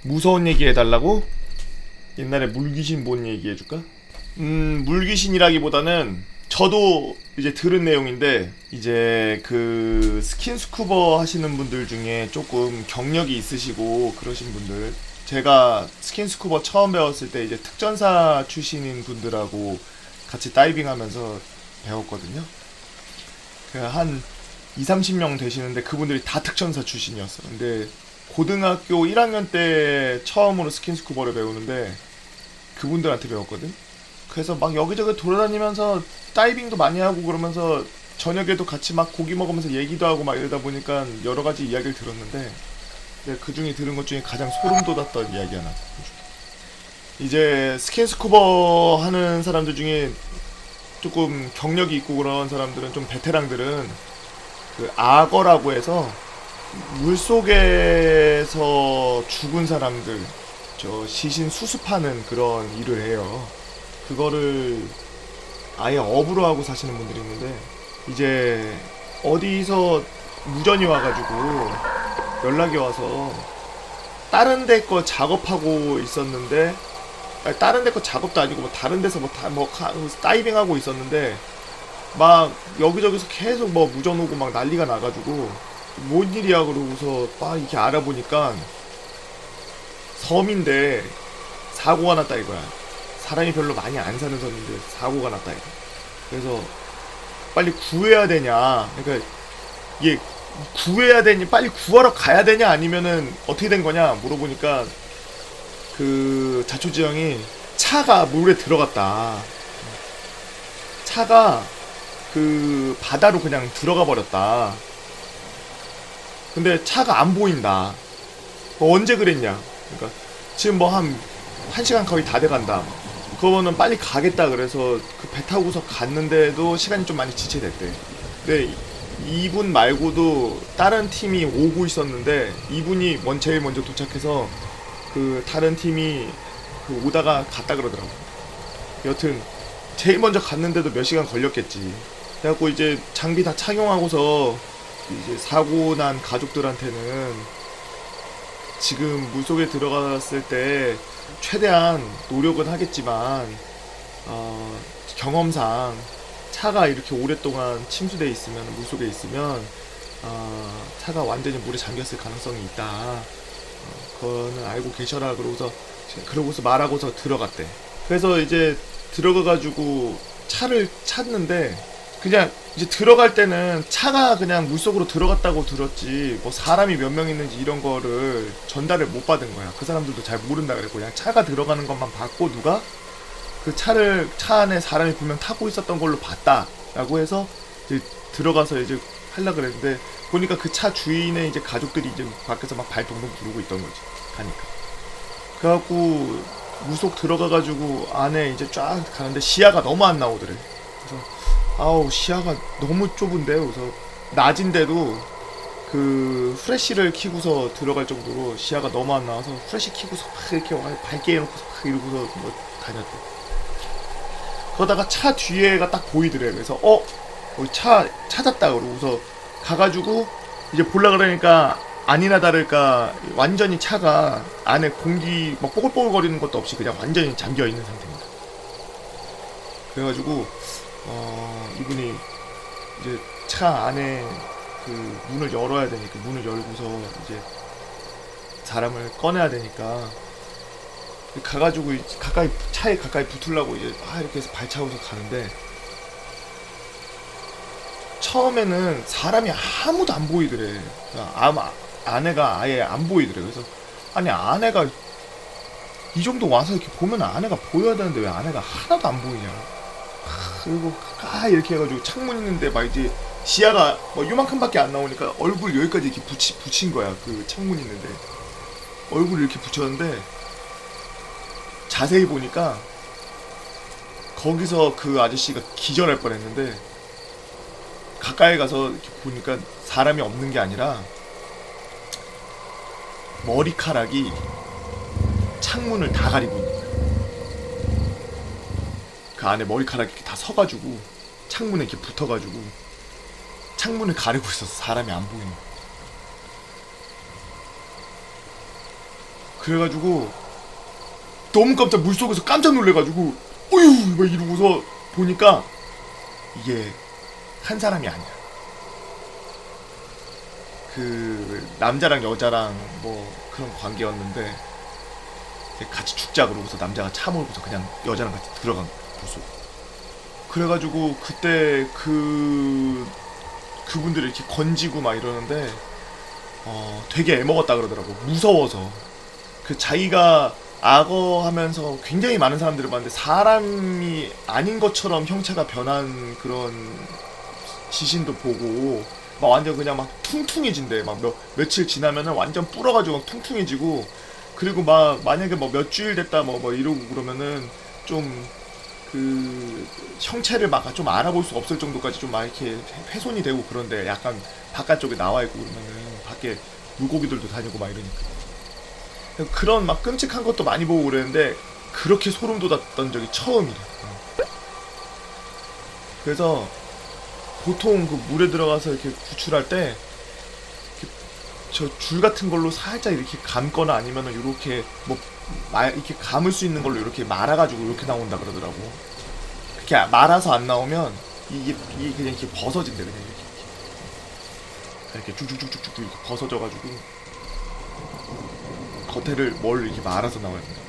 무서운 얘기 해달라고? 옛날에 물귀신 본 얘기 해줄까? 물귀신이라기보다는 저도 이제 들은 내용인데, 이제 그 스킨스쿠버 하시는 분들 중에 조금 경력이 있으시고 그러신 분들, 제가 스킨스쿠버 처음 배웠을 때 이제 특전사 출신인 분들하고 같이 다이빙 하면서 배웠거든요. 그 한 2, 30명 되시는데 그분들이 다 특전사 출신이었어. 근데 고등학교 1학년 때 처음으로 스킨스쿠버를 배우는데 그분들한테 배웠거든. 그래서 막 여기저기 돌아다니면서 다이빙도 많이 하고 그러면서 저녁에도 같이 막 고기 먹으면서 얘기도 하고 막 이러다 보니까 여러 가지 이야기를 들었는데, 그 중에 들은 것 중에 가장 소름 돋았던 이야기 하나. 이제 스킨스쿠버 하는 사람들 중에 조금 경력이 있고 그런 사람들은, 좀 베테랑들은 그 악어라고 해서 물속에서 죽은 사람들, 저 시신 수습하는 그런 일을 해요. 그거를 아예 업으로 하고 사시는 분들이 있는데, 이제 어디서 무전이 와가지고 연락이 와서 다른 데 거 작업하고 있었는데, 아니, 다른 데 거 작업도 아니고 뭐 다른 데서 다이빙 하고 있었는데 막 여기저기서 계속 뭐 무전 오고 막 난리가 나가지고 뭔 일이야 그러고서 막 이렇게 알아보니까 섬인데 사고가 났다 이거야. 사람이 별로 많이 안 사는 섬인데 사고가 났다 이거. 그래서 빨리 구해야 되냐, 그러니까 이게 구해야 되냐, 빨리 구하러 가야 되냐, 아니면은 어떻게 된 거냐 물어보니까 그 자초지형이 차가 물에 들어갔다. 차가 그 바다로 그냥 들어가 버렸다. 근데 차가 안 보인다. 언제 그랬냐? 그러니까 지금 뭐 한 1시간 거의 다 돼간다. 그거는 빨리 가겠다 그래서 그 배 타고서 갔는데도 시간이 좀 많이 지체됐대. 근데 이분 말고도 다른 팀이 오고 있었는데 이분이 제일 먼저 도착해서 그 다른 팀이 그 오다가 갔다 그러더라고. 여튼 제일 먼저 갔는데도 몇 시간 걸렸겠지. 그래갖고 이제 장비 다 착용하고서 이제 사고 난 가족들한테는 지금 물속에 들어갔을 때 최대한 노력은 하겠지만 경험상 차가 이렇게 오랫동안 침수돼 있으면, 물속에 있으면 차가 완전히 물에 잠겼을 가능성이 있다. 그거는 알고 계셔라. 그러고서 말하고서 들어갔대. 그래서 이제 들어가가지고 차를 찾는데, 그냥 이제 들어갈 때는 차가 그냥 물속으로 들어갔다고 들었지 뭐 사람이 몇 명 있는지 이런 거를 전달을 못 받은 거야. 그 사람들도 잘 모른다 그랬고 그냥 차가 들어가는 것만 봤고, 누가 그 차 안에 사람이 분명 타고 있었던 걸로 봤다라고 해서 이제 들어가서 이제 하려 그랬는데, 보니까 그 차 주인의 이제 가족들이 이제 밖에서 막 발 동동 구르고 있던 거지, 가니까. 그래갖고 물속 들어가가지고 안에 이제 쫙 가는데 시야가 너무 안 나오더래. 그래서 아우 시야가 너무 좁은데, 그래서 낮인데도 그 프레쉬를 켜고서 들어갈 정도로 시야가 너무 안 나와서 프레쉬 켜고서 막 이렇게 밝게 해놓고서 막 이러고서 뭐 다녔대. 그러다가 차 뒤에가 딱 보이더래. 그래서 차 찾았다 그러고서 가가지고 이제 볼라 그러니까 아니나 다를까 완전히 차가 안에 공기 막 뽀글뽀글 거리는 것도 없이 그냥 완전히 잠겨 있는 상태입니다. 그래가지고 이분이 이제 차 안에 그 문을 열어야 되니까, 문을 열고서 이제 사람을 꺼내야 되니까 가가지고 차에 가까이 붙으려고 이제 이렇게 해서 발차고서 가는데, 처음에는 사람이 아무도 안 보이더래. 아내가 아예 안 보이더래. 그래서 아니 아내가 이 정도 와서 이렇게 보면 아내가 보여야 되는데 왜 아내가 하나도 안 보이냐. 그리고 이렇게 해가지고 창문 있는데 막 이제 시야가 뭐 요만큼밖에 안 나오니까 얼굴 여기까지 이렇게 붙인 거야. 그 창문 있는데 얼굴 이렇게 붙였는데, 자세히 보니까 거기서 그 아저씨가 기절할 뻔했는데, 가까이 가서 이렇게 보니까 사람이 없는 게 아니라 머리카락이 창문을 다 가리고 있는 거야. 그 안에 머리카락이 이렇게 다 서가지고 창문에 이렇게 붙어가지고 창문을 가리고 있었어. 사람이 안 보이는. 그래가지고 너무 깜짝 물속에서 깜짝 놀래가지고 어휴 막 이러고서 보니까 이게 한 사람이 아니야. 그 남자랑 여자랑 뭐 그런 관계였는데 같이 죽자 그러고서 남자가 차 몰고서 그냥 여자랑 같이 들어간 거야 물속. 그래가지고 그때 그분들이 이렇게 건지고 막 이러는데 되게 애먹었다 그러더라고. 무서워서. 그 자기가 악어 하면서 굉장히 많은 사람들을 봤는데 사람이 아닌 것처럼 형체가 변한 그런 시신도 보고 막 완전 그냥 막 퉁퉁해진대. 막 며칠 지나면은 완전 불어가지고 막 퉁퉁해지고, 그리고 막 만약에 뭐 몇 주일 됐다 뭐 이러고 그러면은 좀 그 형체를 막 좀 알아볼 수 없을 정도까지 좀 막 이렇게 훼손이 되고 그런데 약간 바깥쪽에 나와 있고 그러면은 밖에 물고기들도 다니고 막 이러니까 그런 막 끔찍한 것도 많이 보고 그랬는데 그렇게 소름 돋았던 적이 처음이래. 그래서 보통 그 물에 들어가서 이렇게 구출할 때 저 줄 같은 걸로 살짝 이렇게 감거나 아니면은 이렇게 뭐 이렇게 감을 수 있는 걸로 이렇게 말아가지고 이렇게 나온다 그러더라고. 그렇게 말아서 안 나오면 이게 그냥 이렇게 벗어진대. 그냥 이렇게 쭉쭉쭉쭉쭉 이렇게 벗어져가지고 겉에를 뭘 이렇게 말아서 나와야 된다.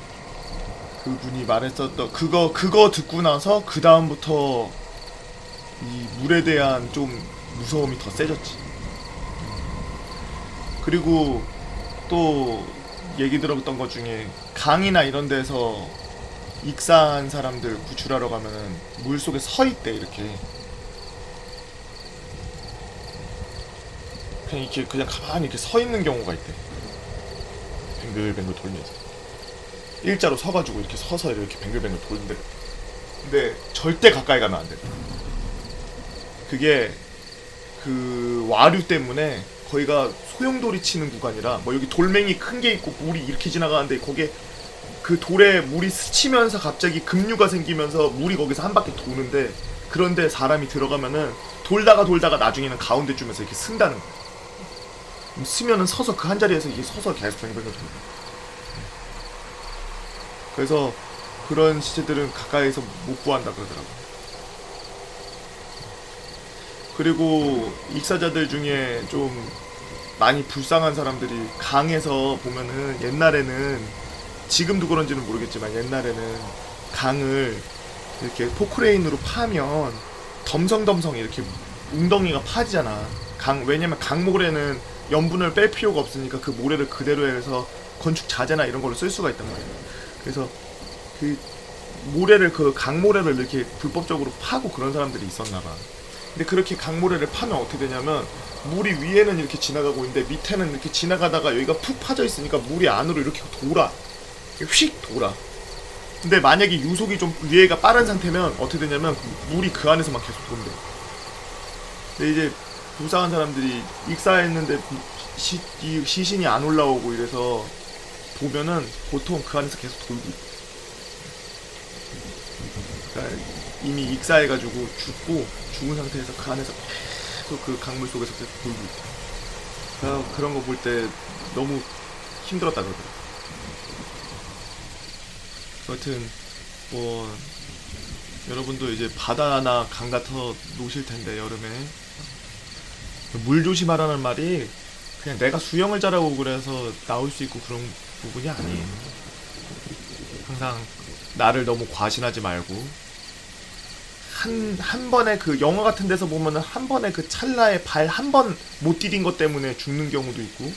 그분이 말했었던 그거 듣고 나서 그 다음부터 이 물에 대한 좀 무서움이 더 세졌지. 그리고 또 얘기 들었던 것 중에 강이나 이런 데서 익사한 사람들 구출하러 가면은 물 속에 서 있대. 이렇게 그냥 가만히 이렇게 서 있는 경우가 있대. 뱅글뱅글 돌면서 일자로 서가지고 이렇게 서서 이렇게 뱅글뱅글 돌는데, 근데 절대 가까이 가면 안 돼. 그게 그 와류 때문에 거기가 소용돌이 치는 구간이라 뭐 여기 돌멩이 큰 게 있고 물이 이렇게 지나가는데 거기에 그 돌에 물이 스치면서 갑자기 급류가 생기면서 물이 거기서 한 바퀴 도는데, 그런데 사람이 들어가면은 돌다가 나중에는 가운데 쯤에서 이렇게 쓴다는 거야. 쓰면은 서서 그 한 자리에서 이게 서서 계속 뱅뱅뱅 돌고. 그래서 그런 시체들은 가까이서 못 구한다 그러더라고. 그리고 익사자들 중에 좀 많이 불쌍한 사람들이 강에서 보면은 옛날에는, 지금도 그런지는 모르겠지만 옛날에는 강을 이렇게 포크레인으로 파면 덤성덤성 이렇게 웅덩이가 파지잖아. 왜냐면 강모래는 염분을 뺄 필요가 없으니까 그 모래를 그대로 해서 건축 자재나 이런 걸로 쓸 수가 있단 말이야. 그래서 그 모래를, 그 강모래를 이렇게 불법적으로 파고 그런 사람들이 있었나 봐. 근데 그렇게 강모래를 파면 어떻게 되냐면 물이 위에는 이렇게 지나가고 있는데 밑에는 이렇게 지나가다가 여기가 푹 파져 있으니까 물이 안으로 이렇게 돌아. 휙 돌아. 근데 만약에 유속이 좀 위에가 빠른 상태면 어떻게 되냐면 물이 그 안에서만 계속 돈대. 근데 이제 불쌍한 사람들이 익사했는데 시신이 안 올라오고 이래서 보면은 보통 그 안에서 계속 돌고 있대. 그러니까 이미 익사해가지고 죽은 상태에서 그 안에서 계속 그 강물 속에서 계속 돌고 있다. 그런 거 볼 때 너무 힘들었다 그러더라고. 여튼 뭐 여러분도 이제 바다나 강 같아 노실 텐데 여름에 물 조심하라는 말이 그냥 내가 수영을 잘하고 그래서 나올 수 있고 그런 부분이 아니에요. 항상 나를 너무 과신하지 말고 한 번에, 그 영화 같은 데서 보면은 한 번에 그 찰나에 발 한 번 못 디딘 것 때문에 죽는 경우도 있고,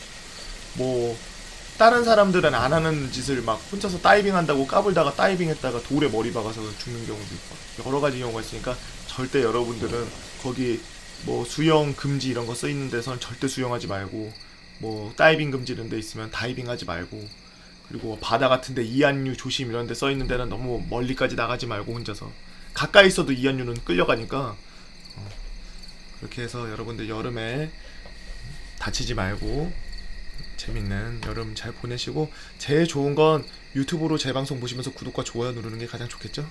뭐 다른 사람들은 안 하는 짓을 막 혼자서 다이빙 한다고 까불다가 다이빙 했다가 돌에 머리 박아서 죽는 경우도 있고 여러 가지 경우가 있으니까 절대 여러분들은 거기 뭐 수영 금지 이런 거 써 있는 데선 절대 수영하지 말고, 뭐 다이빙 금지 이런 데 있으면 다이빙 하지 말고, 그리고 바다 같은 데 이안류 조심 이런 데 써 있는 데는 너무 멀리까지 나가지 말고 혼자서. 가까이 있어도 이안류는 끌려가니까 그렇게 해서 여러분들 여름에 다치지 말고 재밌는 여름 잘 보내시고, 제일 좋은 건 유튜브로 제 방송 보시면서 구독과 좋아요 누르는 게 가장 좋겠죠?